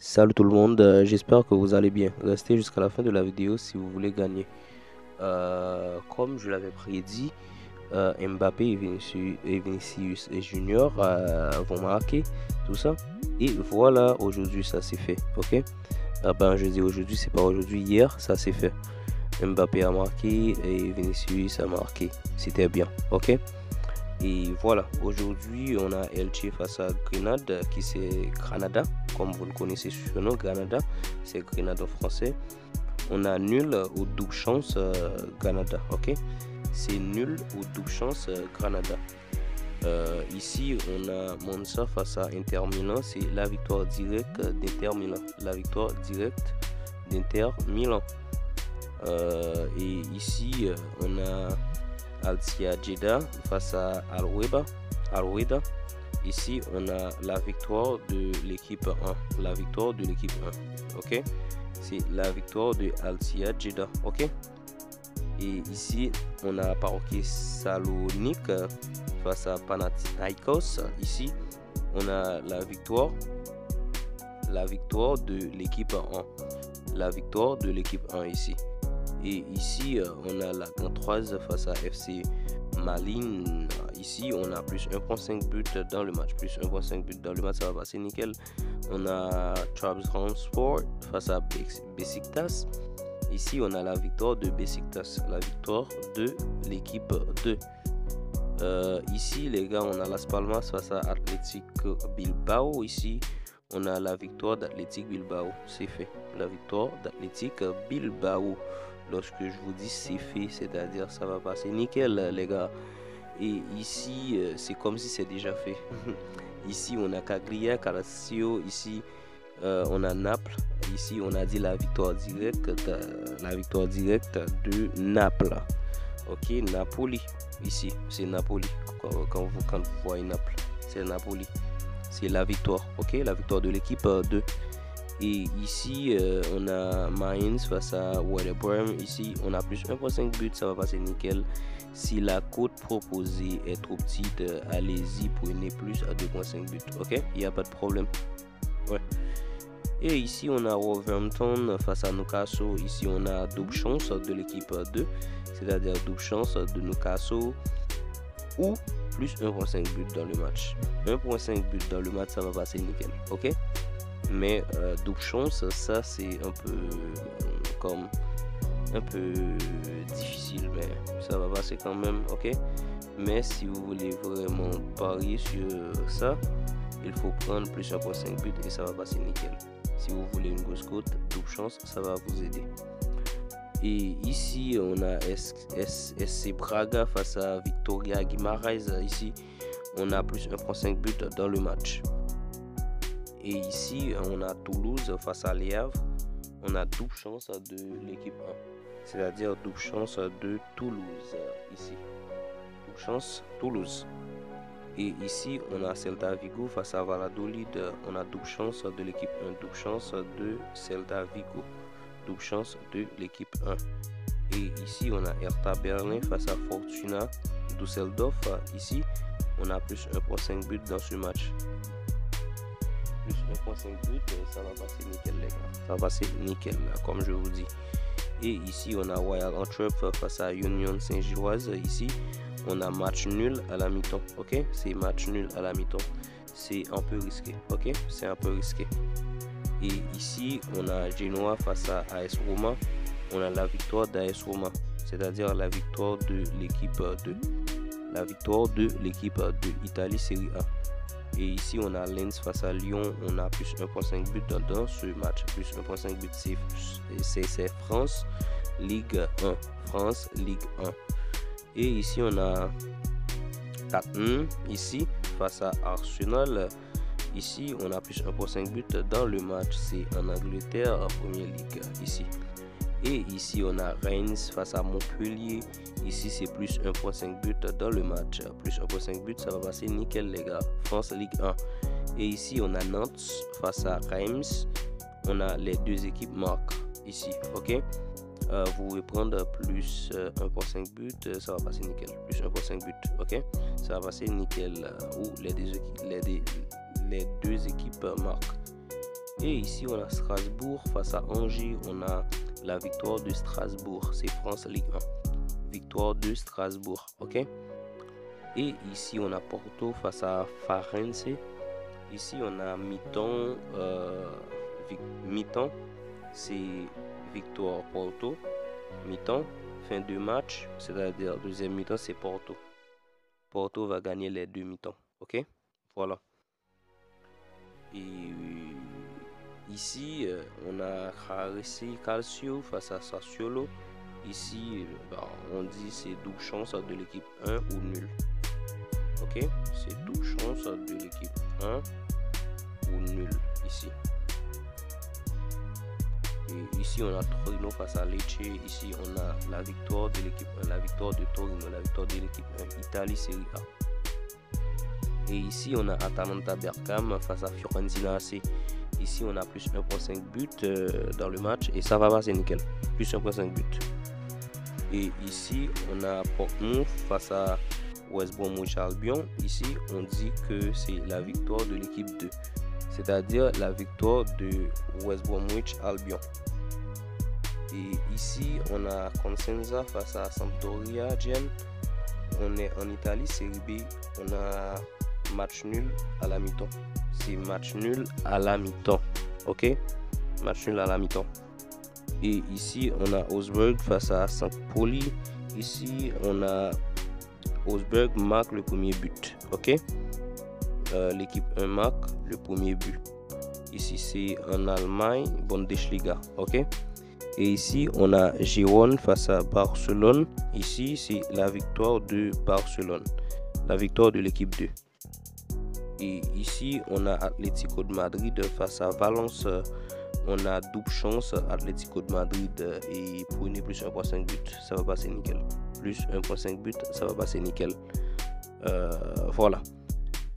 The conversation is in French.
Salut tout le monde, j'espère que vous allez bien. Restez jusqu'à la fin de la vidéo si vous voulez gagner. Comme je l'avais prédit, Mbappé et Vinicius et Junior vont marquer tout ça. Et voilà, aujourd'hui ça s'est fait, ok? Je dis aujourd'hui, c'est pas aujourd'hui, hier ça s'est fait. Mbappé a marqué et Vinicius a marqué. C'était bien, ok? Et voilà, aujourd'hui on a Elche face à Grenade, qui c'est Granada, comme vous le connaissez sur ce nom, Granada, c'est Grenade en français. On a nul ou double chance Granada, ok? C'est nul ou double chance Granada. Ici on a Monza face à Inter Milan, c'est la victoire directe d'Inter Milan. La victoire directe d'Inter Milan. Et ici on a Al-Ittihad Jeddah face à Al-Wehda. Ici, on a la victoire de l'équipe 1. La victoire de l'équipe 1. Ok? C'est la victoire de Al-Ittihad Jeddah. Ok? Et ici, on a Paroquet Salonique face à Panathinaikos. Ici, on a la victoire de l'équipe 1. La victoire de l'équipe 1 ici. Et ici, on a la Grand 3 face à FC Malines. Ici, on a plus 1.5 buts dans le match. Plus 1.5 buts dans le match, ça va passer nickel. On a Trabzonspor face à Besiktas. Ici, on a la victoire de Besiktas. La victoire de l'équipe 2. Ici, les gars, on a Las Palmas face à Athletic Bilbao. Ici, on a la victoire d'Athletic Bilbao. C'est fait. La victoire d'Athletic Bilbao. Lorsque je vous dis c'est fait, c'est-à-dire ça va passer nickel, les gars. Et ici, c'est comme si c'est déjà fait. Ici, on a Cagliari, Calcio. Ici, on a Naples. Ici, on a dit la victoire directe de Naples. Ok, Napoli. Ici, c'est Napoli. Quand vous voyez Naples, c'est Napoli. C'est la victoire. Ok, la victoire de l'équipe 2. Et ici, on a Mainz face à Werder Bremen. Ici, on a plus 1.5 buts, ça va passer nickel. Si la cote proposée est trop petite, allez-y, prenez plus à 2.5 buts. Ok, il n'y a pas de problème. Ouais. Et ici, on a Wolverhampton face à Newcastle. Ici, on a double chance de l'équipe 2, c'est-à-dire double chance de Newcastle ou plus 1.5 buts dans le match. 1.5 buts dans le match, ça va passer nickel. Ok. Mais double chance, ça c'est un peu difficile, mais ça va passer quand même, ok. Mais si vous voulez vraiment parier sur ça, il faut prendre plus 1.5 buts et ça va passer nickel. Si vous voulez une grosse cote, double chance, ça va vous aider. Et ici on a SC Braga face à Victoria Guimarães. Ici on a plus 1.5 buts dans le match. Et ici, on a Toulouse face à Le Havre. On a double chance de l'équipe 1. C'est-à-dire double chance de Toulouse. Ici. Double chance Toulouse. Et ici, on a Celta Vigo face à Valladolid. On a double chance de l'équipe 1. Double chance de Celta Vigo. Double chance de l'équipe 1. Et ici, on a Hertha Berlin face à Fortuna Düsseldorf. Ici, on a plus 1.5 buts dans ce match. Plus 1.5 buts, ça va passer nickel, les gars. Ça va passer nickel, comme je vous dis. Et ici, on a Royal Antwerp face à Union Saint-Gilloise. Ici, on a match nul à la mi-temps. Ok, c'est match nul à la mi-temps. C'est un peu risqué. Ok, c'est un peu risqué. Et ici, on a Genoa face à AS Roma. On a la victoire d'AS Roma, c'est-à-dire la victoire de l'équipe 2. La victoire de l'équipe de Italie Série A. Et ici, on a Lens face à Lyon. On a plus 1.5 buts dans ce match. Plus 1.5 buts, c'est France Ligue 1. France Ligue 1. Et ici, on a Tottenham ici face à Arsenal. Ici, on a plus 1.5 buts dans le match. C'est en Angleterre, Première Ligue ici. Et ici, on a Reims face à Montpellier. Ici, c'est plus 1.5 buts dans le match. Plus 1.5 buts, ça va passer nickel, les gars. France Ligue 1. Et ici, on a Nantes face à Reims. On a les deux équipes marquent ici, ok. Vous pouvez prendre plus 1.5 buts, ça va passer nickel. Plus 1.5 buts, ok. Ça va passer nickel. Ou les deux équipes marquent. Et ici, on a Strasbourg face à Angers. On a la victoire de Strasbourg. C'est France Ligue 1. Victoire de Strasbourg. OK? Et ici, on a Porto face à Farense. Ici, on a mi-temps. Mi-temps, c'est victoire Porto. Mi-temps, fin de match, c'est-à-dire deuxième mi-temps, c'est Porto. Porto va gagner les deux mi-temps. OK? Voilà. Et ici, on a Caresse Calcio face à Sassuolo. Ici, on dit c'est double chance de l'équipe 1 ou nul. OK? C'est double chance de l'équipe 1 ou nul ici. Et ici, on a Torino face à Lecce. Ici, on a la victoire de l'équipe 1, la victoire de Torino, la victoire de l'équipe 1, Italie Serie A. Et ici, on a Atalanta Bergame face à Fiorentina AC. Ici, on a plus 1.5 buts dans le match et ça va passer nickel. Plus 1.5 buts. Et ici, on a Portsmouth face à West Bromwich Albion. Ici, on dit que c'est la victoire de l'équipe 2. C'est-à-dire la victoire de West Bromwich Albion. Et ici, on a Cosenza face à Sampdoria Gênes. On est en Italie, Série B. On a match nul à la mi-temps. C'est match nul à la mi-temps. OK? Match nul à la mi-temps. Et ici, on a Augsburg face à Saint-Pauli. Ici, on a Augsburg marque le premier but. OK? L'équipe 1 marque le premier but. Ici, c'est en Allemagne, Bundesliga. OK? Et ici, on a Girone face à Barcelone. Ici, c'est la victoire de Barcelone. La victoire de l'équipe 2. Et ici, on a Atlético de Madrid face à Valence. On a double chance, Atlético de Madrid et prenez plus 1.5 but, ça va passer nickel. Plus 1.5 but, ça va passer nickel. Voilà.